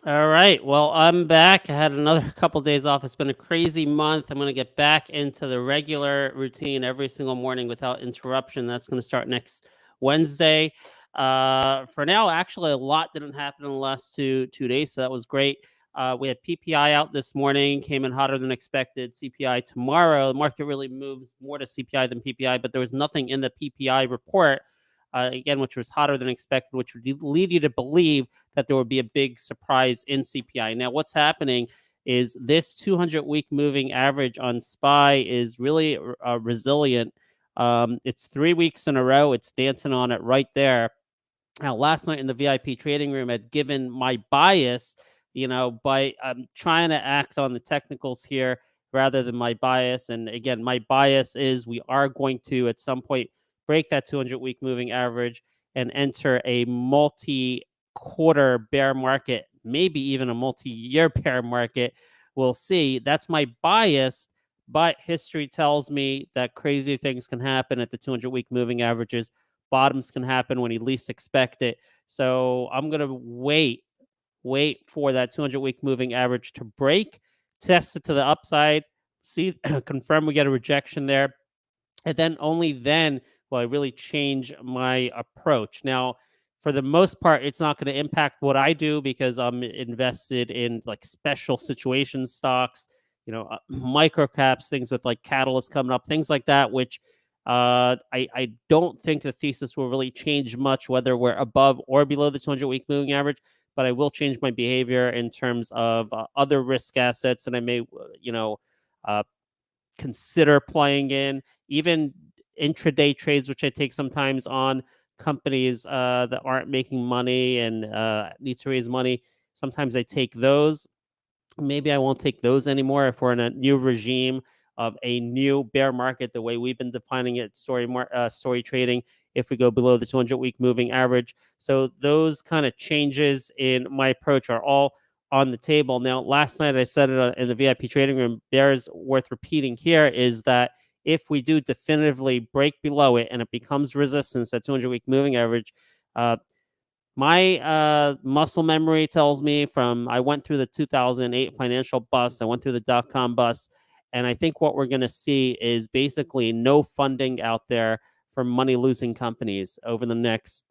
All right. Well, I'm back. I had another couple days off. It's been a crazy month. I'm going to get back into the regular routine every single morning without interruption. That's going to start next Wednesday. For now, actually, a lot didn't happen in the last two days, so that was great. We had PPI out this morning, came in hotter than expected. CPI tomorrow. The market really moves more to CPI than PPI, but there was nothing in the PPI report. Again, which was hotter than expected, which would lead you to believe that there would be a big surprise in CPI. Now, what's happening is this 200-week moving average on SPY is really resilient. It's 3 weeks in a row. It's dancing on it right there. Now, last night in the VIP trading room, I'd given my bias, by trying to act on the technicals here rather than my bias. And again, my bias is we are going to at some point break that 200-week moving average and enter a multi-quarter bear market, maybe even a multi-year bear market. We'll see. That's my bias, but history tells me that crazy things can happen at the 200-week moving averages. Bottoms can happen when you least expect it. So I'm going to wait for that 200-week moving average to break, test it to the upside, see, confirm we get a rejection there, and then only then will I really change my approach. Now, for the most part, it's not going to impact what I do because I'm invested in like special situation stocks, micro caps, things with like catalysts coming up, things like that, which I don't think the thesis will really change much whether we're above or below the 200-week moving average. But I will change my behavior in terms of other risk assets, and I may, uh, consider playing in, even intraday trades, which I take sometimes on companies that aren't making money and need to raise money. Sometimes I take those. Maybe I won't take those anymore if we're in a new regime of a new bear market, the way we've been defining it, story trading, if we go below the 200-week moving average. So those kind of changes in my approach are all on the table. Now, last night I said it in the VIP trading room, there's worth repeating here is that if we do definitively break below it and it becomes resistance at 200-week moving average, my muscle memory tells me from I went through the 2008 financial bust, I went through the dot-com bust, and I think what we're going to see is basically no funding out there for money-losing companies over the next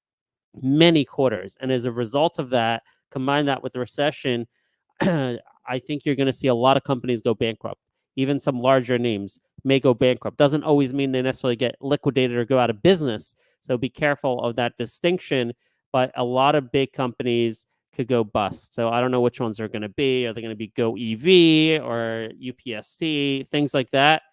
many quarters. And as a result of that, combine that with the recession, I think you're going to see a lot of companies go bankrupt. Even some larger names may go bankrupt. Doesn't always mean they necessarily get liquidated or go out of business. So be careful of that distinction. But a lot of big companies could go bust. So I don't know which ones are going to be. Are they going to be GOEV or UPST, things like that?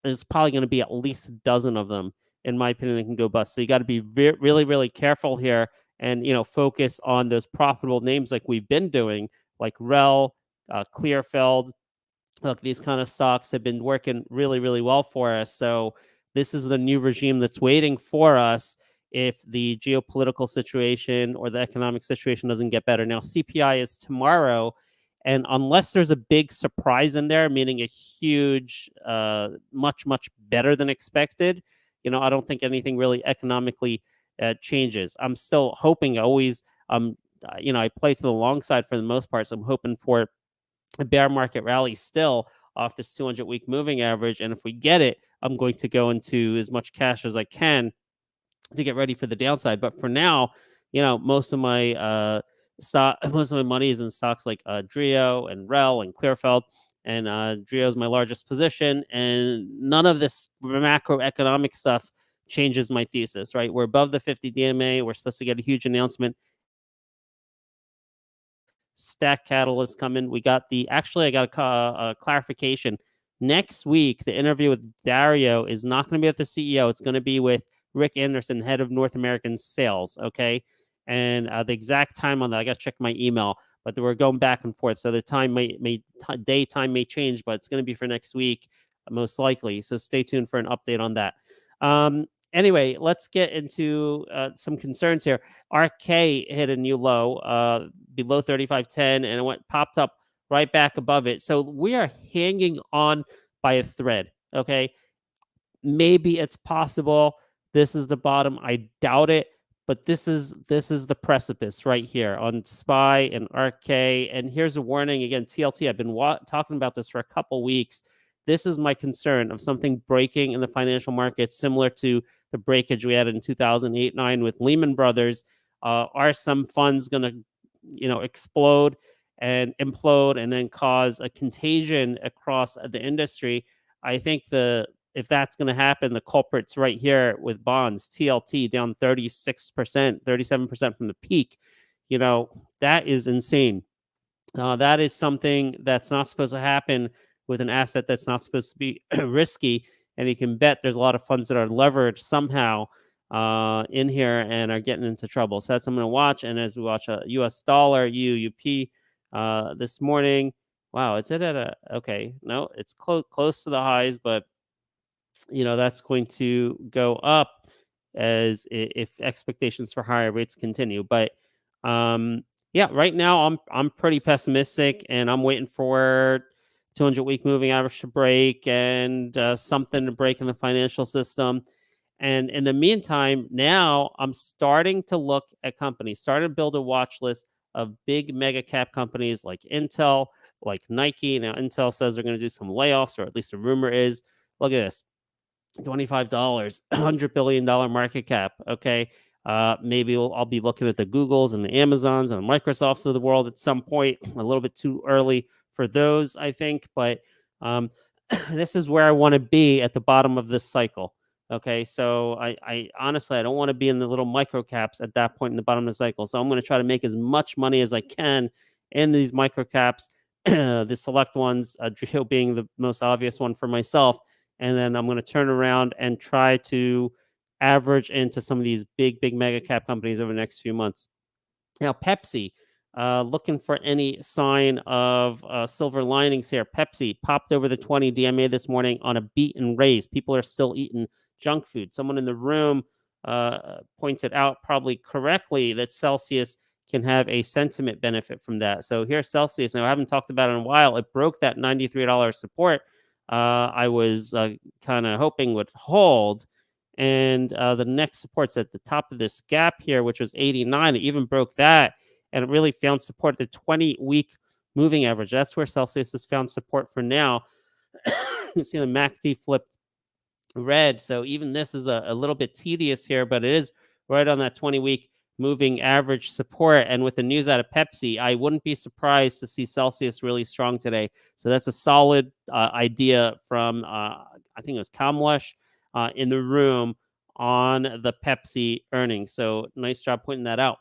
There's probably going to be at least a dozen of them, in my opinion, that can go bust. So you got to be really, really careful here and, focus on those profitable names like we've been doing, like RELL, Clearfield. Look, these kind of stocks have been working really, really well for us. So this is the new regime that's waiting for us if the geopolitical situation or the economic situation doesn't get better. Now, CPI is tomorrow. And unless there's a big surprise in there, meaning a huge, much, much better than expected, I don't think anything really economically changes. I'm still hoping always, I play to the long side for the most part. So I'm hoping for a bear market rally still off this 200-week moving average. And if we get it, I'm going to go into as much cash as I can to get ready for the downside. But for now, most of my most of my money is in stocks like DRIO and RELL and Clearfield. And DRIO is my largest position. And none of this macroeconomic stuff changes my thesis, right? We're above the 50 DMA. We're supposed to get a huge announcement. Stack catalyst coming. We got I got a clarification. Next week, the interview with DRIO is not going to be with the CEO. It's going to be with Rick Anderson, head of North American sales. Okay. And the exact time on that, I got to check my email, but we're going back and forth. So the time time may change, but it's going to be for next week, most likely. So stay tuned for an update on that. Anyway, let's get into some concerns here. ARKK hit a new low below 35.10 and it popped up right back above it. So we are hanging on by a thread. Okay. Maybe it's possible this is the bottom. I doubt it, but this is the precipice right here on SPY and ARKK. And here's a warning again, TLT. I've been talking about this for a couple weeks. This is my concern of something breaking in the financial markets, similar to the breakage we had in 2008-9 with Lehman Brothers. Are some funds going to, explode and implode and then cause a contagion across the industry? I think if that's going to happen, the culprit's right here with bonds. TLT down 36%, 37% from the peak. That is insane. That is something that's not supposed to happen with an asset that's not supposed to be risky. And you can bet there's a lot of funds that are leveraged somehow in here and are getting into trouble. So that's something to watch. And as we watch a US dollar, UUP this morning, wow, it's at okay, no, it's close to the highs, but that's going to go up if expectations for higher rates continue. But yeah, right now I'm pretty pessimistic, and I'm waiting for 200-week moving average to break and something to break in the financial system. And in the meantime, now I'm starting to look at companies, starting to build a watch list of big mega cap companies like Intel, like Nike. Now, Intel says they're going to do some layoffs, or at least the rumor is. Look at this. $25, $100 billion market cap. Okay. Maybe I'll be looking at the Googles and the Amazons and the Microsofts of the world at some point. A little bit too early for those, I think. But this is where I want to be at the bottom of this cycle. Okay. So I honestly, I don't want to be in the little micro caps at that point in the bottom of the cycle. So I'm going to try to make as much money as I can in these micro caps, the select ones, DRIO being the most obvious one for myself. And then I'm going to turn around and try to average into some of these big mega cap companies over the next few months. Now, Pepsi, looking for any sign of silver linings here. Pepsi popped over the 20 DMA this morning on a beat and raise. People are still eating junk food. Someone in the room pointed out, probably correctly, that Celsius can have a sentiment benefit from that. So here's Celsius. Now, I haven't talked about it in a while. It broke that $93 support. I was kind of hoping would hold. And the next support's at the top of this gap here, which was 89. It even broke that, and it really found support at the 20-week moving average. That's where Celsius has found support for now. You see the MACD flipped red. So even this is a little bit tedious here, but it is right on that 20-week moving average support. And with the news out of Pepsi, I wouldn't be surprised to see Celsius really strong today. So that's a solid idea from, I think it was Kamlesh in the room on the Pepsi earnings. So nice job pointing that out.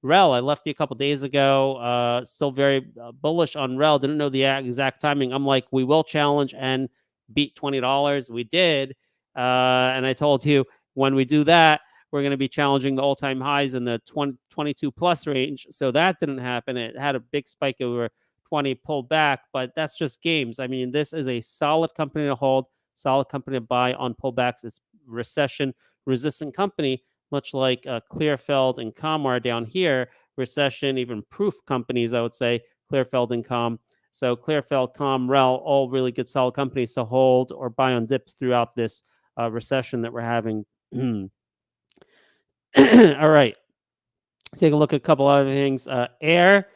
RELL, I left you a couple days ago. Still very bullish on RELL. Didn't know the exact timing. I'm like, we will challenge and beat $20. We did. And I told you, when we do that, we're going to be challenging the all-time highs in the 22 plus range. So that didn't happen. It had a big spike over 20, pulled back, but that's just games. I mean, this is a solid company to hold, solid company to buy on pullbacks. It's recession-resistant company, much like Clearfield and Com are down here. Recession, even proof companies, I would say, Clearfield and Com. So Clearfield, Com, RELL, all really good, solid companies to hold or buy on dips throughout this recession that we're having. All right. Take a look at a couple other things. Air,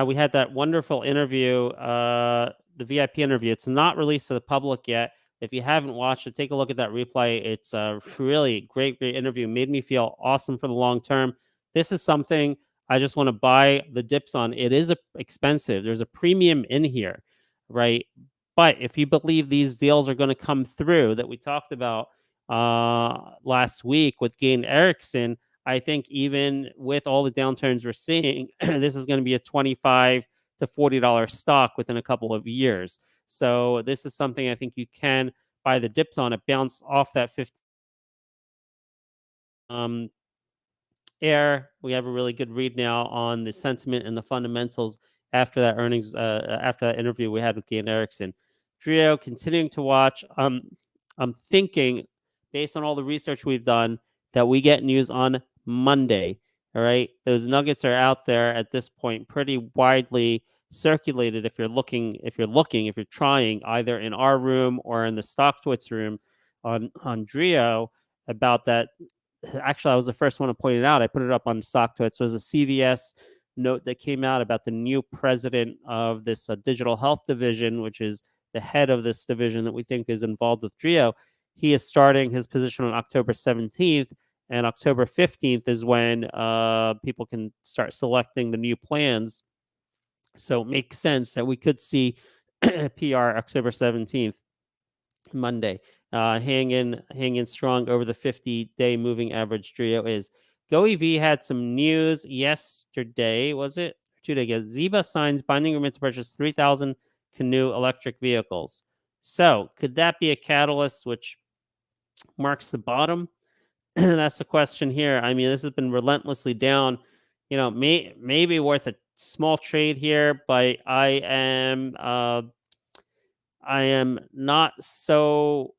we had that wonderful interview, the VIP interview. It's not released to the public yet. If you haven't watched it, take a look at that replay. It's a really great interview. Made me feel awesome for the long term. This is something I just want to buy the dips on. It is expensive. There's a premium in here, right? But if you believe these deals are going to come through that we talked about last week with Gain Erickson, I think even with all the downturns we're seeing, this is going to be a $25 to $40 stock within a couple of years. So this is something I think you can buy the dips on. It bounced off that 50. Air, we have a really good read now on the sentiment and the fundamentals after that earnings, after that interview we had with Gain Erickson. DRIO, continuing to watch. I'm thinking, based on all the research we've done, that we get news on Monday. All right, those nuggets are out there at this point, pretty widely circulated. If you're trying, either in our room or in the StockTwits room on DRIO, about that actually, I was the first one to point it out. I put it up on StockTwits. So it was a CVS note that came out about the new president of this digital health division, which is the head of this division that we think is involved with DRIO. He is starting his position on October 17th, and October 15th is when people can start selecting the new plans. So it makes sense that we could see PR October 17th, Monday. Hang in strong over the 50-day moving average. DRIO is. GOEV had some news yesterday, was it? 2 days ago. Zeba signs binding agreement to purchase 3,000 CANO electric vehicles. So could that be a catalyst which marks the bottom? That's the question here. I mean, this has been relentlessly down. Maybe worth a small trade here, but I am not so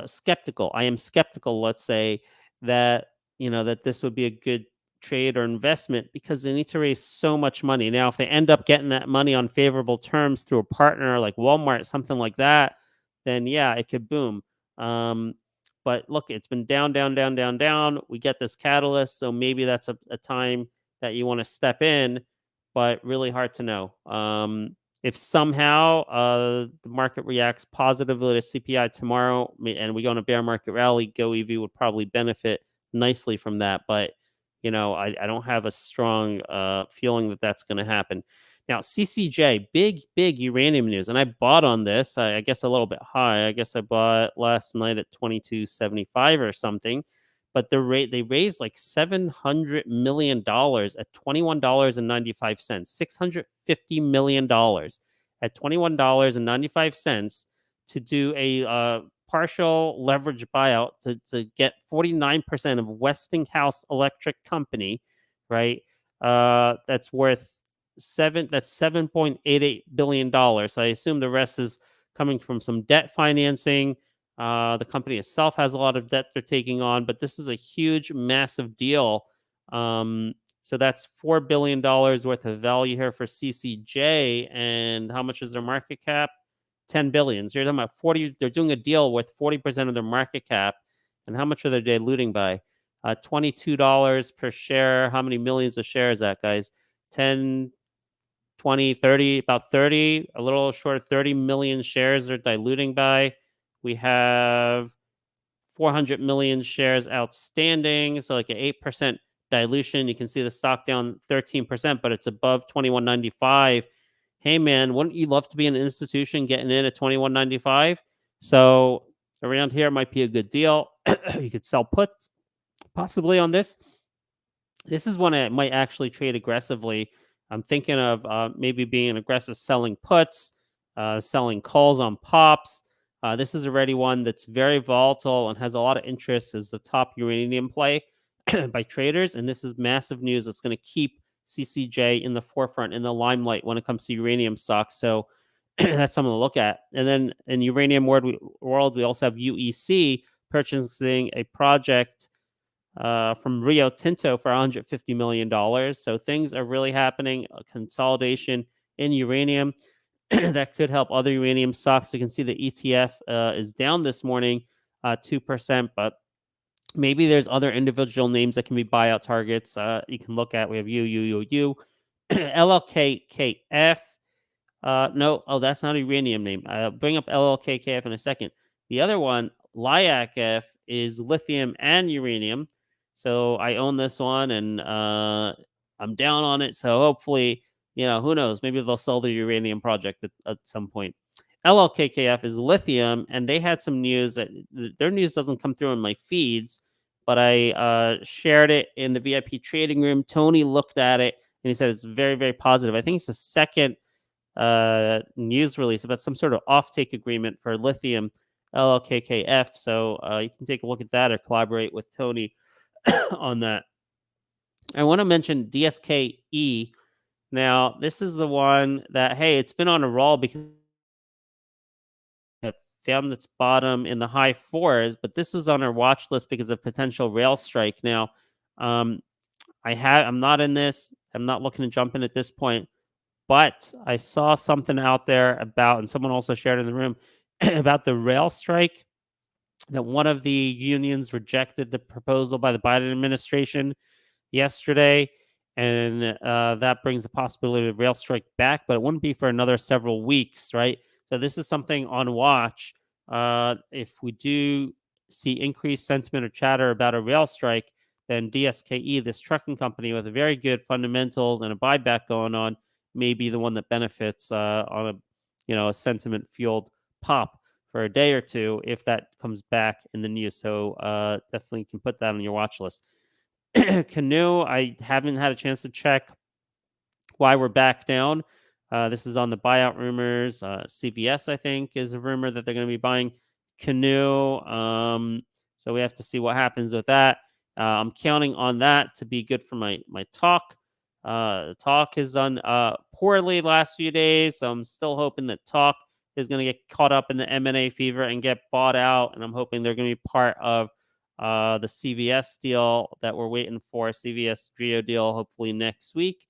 skeptical. I am skeptical, let's say, that that this would be a good trade or investment because they need to raise so much money. Now, if they end up getting that money on favorable terms through a partner like Walmart, something like that, then yeah, it could boom. But look, it's been down, down, down, down, down. We get this catalyst, so maybe that's a time that you want to step in, but really hard to know. If somehow the market reacts positively to CPI tomorrow and we go on a bear market rally, GOEV would probably benefit nicely from that. But, I don't have a strong feeling that that's going to happen. Now, CCJ, big uranium news. And I bought on this, I guess a little bit high. I guess I bought last night at 22.75 or something. But they raised like $700 million at $21.95, $650 million at $21.95 to do a partial leverage buyout to get 49% of Westinghouse Electric Company, right? That's worth $7.88 billion. So I assume the rest is coming from some debt financing. The company itself has a lot of debt they're taking on, but this is a huge, massive deal. So that's $4 billion worth of value here for CCJ. And how much is their market cap? 10 billion. So you're talking about 40. They're doing a deal with 40% of their market cap. And how much are they diluting by? $22 per share. How many millions of shares is that, guys? 10, 20, 30, about 30, a little short of 30 million shares they're diluting by. We have 400 million shares outstanding, so like an 8% dilution. You can see the stock down 13%, but it's above 21.95. Hey man, wouldn't you love to be an institution getting in at 21.95? So around here might be a good deal. You could sell puts possibly on this. This is one I might actually trade aggressively. I'm thinking of maybe being aggressive selling puts, selling calls on pops. This is already one that's very volatile and has a lot of interest as the top uranium play by traders. And this is massive news that's going to keep CCJ in the forefront, in the limelight when it comes to uranium stocks. So that's something to look at. And then in uranium world, we also have UEC purchasing a project from Rio Tinto for $150 million. So things are really happening. A consolidation in uranium that could help other uranium stocks. You can see the ETF is down this morning 2%, but maybe there's other individual names that can be buyout targets. You can look at. We have LLKKF. No, that's not a uranium name. I'll bring up LLKKF in a second. The other one, LIACF, is lithium and uranium. So I own this one, and I'm down on it. So hopefully, who knows? Maybe they'll sell the uranium project at some point. LLKKF is lithium, and they had some news that their news doesn't come through in my feeds, but I shared it in the VIP trading room. Tony looked at it, and he said it's very, very positive. I think it's the second news release about some sort of offtake agreement for lithium, LLKKF. So you can take a look at that or collaborate with Tony on that. I want to mention DSKE. Now, this is the one that, hey, it's been on a roll because it found its bottom in the high fours, but this is on our watch list because of potential rail strike. Now, I'm not in this. I'm not looking to jump in at this point, but I saw something out there about, and someone also shared in the room about the rail strike that one of the unions rejected the proposal by the Biden administration yesterday, and that brings the possibility of rail strike back, but it wouldn't be for another several weeks, right? So this is something on watch. If we do see increased sentiment or chatter about a rail strike, then DSKE, this trucking company with very good fundamentals and a buyback going on, may be the one that benefits on a sentiment fueled pop for a day or two if that comes back in the news. So definitely can put that on your watch list. CANO, I haven't had a chance to check why we're back down. This is on the buyout rumors. CVS, I think, is a rumor that they're going to be buying CANO. So we have to see what happens with that. I'm counting on that to be good for my talk. Talk has done poorly last few days, so I'm still hoping that talk is going to get caught up in the M&A fever and get bought out, and I'm hoping they're going to be part of the CVS deal that we're waiting for, CVS DRIO deal, hopefully next week.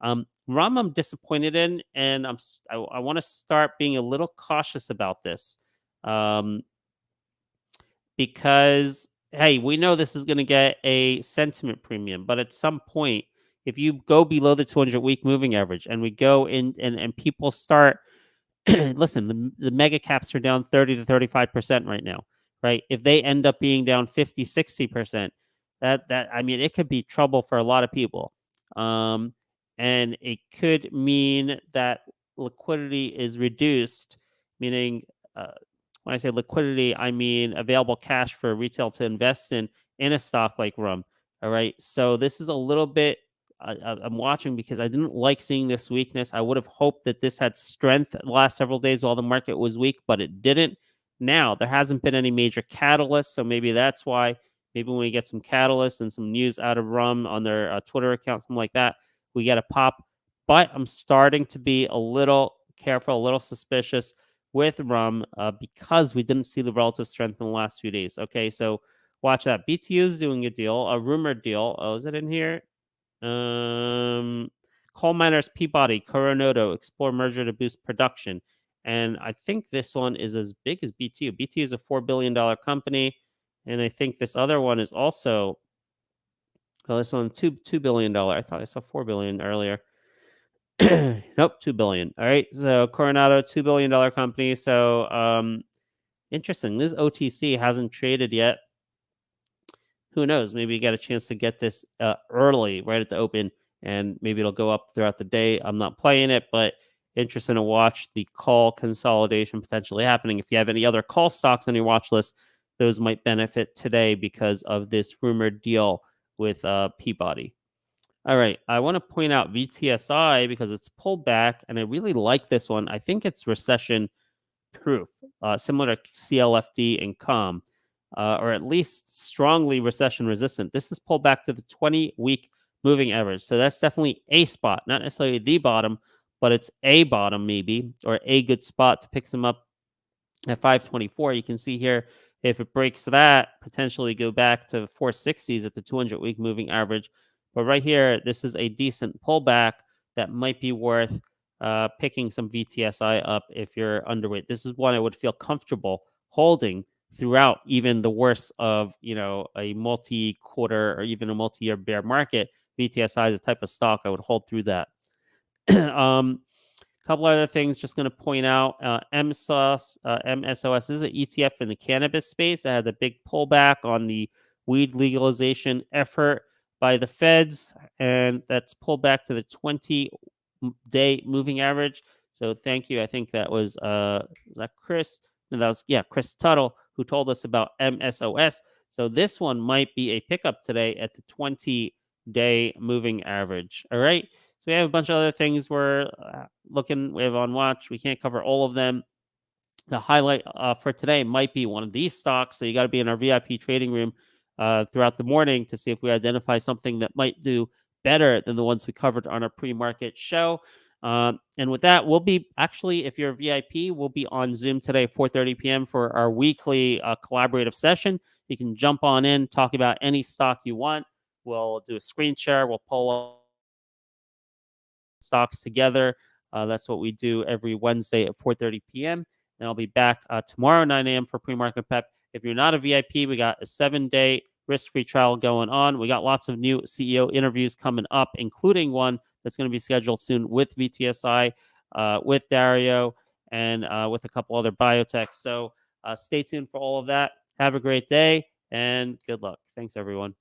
RUM, I'm disappointed in, and I want to start being a little cautious about this, because hey, we know this is going to get a sentiment premium, but at some point, if you go below the 200-week moving average, and we go in and people start listen, the mega caps are down 30 to 35% right now, right? If they end up being down 50, 60%, I mean, it could be trouble for a lot of people. And it could mean that liquidity is reduced, meaning when I say liquidity, I mean available cash for retail to invest in a stock like RUM. All right. So this is a little bit I'm watching because I didn't like seeing this weakness. I would have hoped that this had strength the last several days while the market was weak, but it didn't. Now, there hasn't been any major catalysts, so maybe that's why. Maybe when we get some catalysts and some news out of RUM on their Twitter account, something like that, we get a pop. But I'm starting to be a little careful, a little suspicious with RUM because we didn't see the relative strength in the last few days. Okay, so watch that. BTU is doing a deal, a rumored deal. Oh, is it in here? Coal miners Peabody, Coronado explore merger to boost production. And I think this one is as big as BTU. BTU is a $4 billion company. And I think this other one is also, this one, $2 billion. I thought I saw $4 billion earlier. Nope, $2 billion. All right. So Coronado, $2 billion company. So interesting. This OTC hasn't traded yet. Who knows? Maybe you get a chance to get this early, right at the open, and maybe it'll go up throughout the day. I'm not playing it, but interesting to watch the call consolidation potentially happening. If you have any other call stocks on your watch list, those might benefit today because of this rumored deal with Peabody. All right, I want to point out VTSI because it's pulled back, and I really like this one. I think it's recession proof, similar to CLFD and COM, or at least strongly recession resistant. This is pulled back to the 20-week moving average. So that's definitely a spot, not necessarily the bottom, but it's a bottom maybe, or a good spot to pick some up at 524. You can see here, if it breaks that, potentially go back to 460s at the 200-week moving average. But right here, this is a decent pullback that might be worth picking some VTSI up if you're underweight. This is one I would feel comfortable holding throughout even the worst of a multi-quarter or even a multi-year bear market. VTSI is a type of stock I would hold through that. Couple other things just going to point out. MSOS is an ETF in the cannabis space. It had a big pullback on the weed legalization effort by the feds, and that's pulled back to the 20-day moving average. So thank you. I think that was that Chris? No, that was Chris Tuttle who told us about MSOS. So this one might be a pickup today at the 20-day moving average. All right. So we have a bunch of other things we're we have on watch. We can't cover all of them. The highlight for today might be one of these stocks. So you got to be in our VIP trading room throughout the morning to see if we identify something that might do better than the ones we covered on our pre-market show. And with that, we'll be actually, if you're a VIP, we'll be on Zoom today, 4:30 p.m. for our weekly collaborative session. You can jump on in, talk about any stock you want. We'll do a screen share. We'll pull up stocks together. That's what we do every Wednesday at 4:30 p.m. And I'll be back tomorrow, 9 a.m. for pre-market prep If you're not a VIP, we got a 7-day risk-free trial going on. We got lots of new CEO interviews coming up, including one that's going to be scheduled soon with VTSI, with DRIO, and with a couple other biotechs. So stay tuned for all of that. Have a great day and good luck. Thanks, everyone.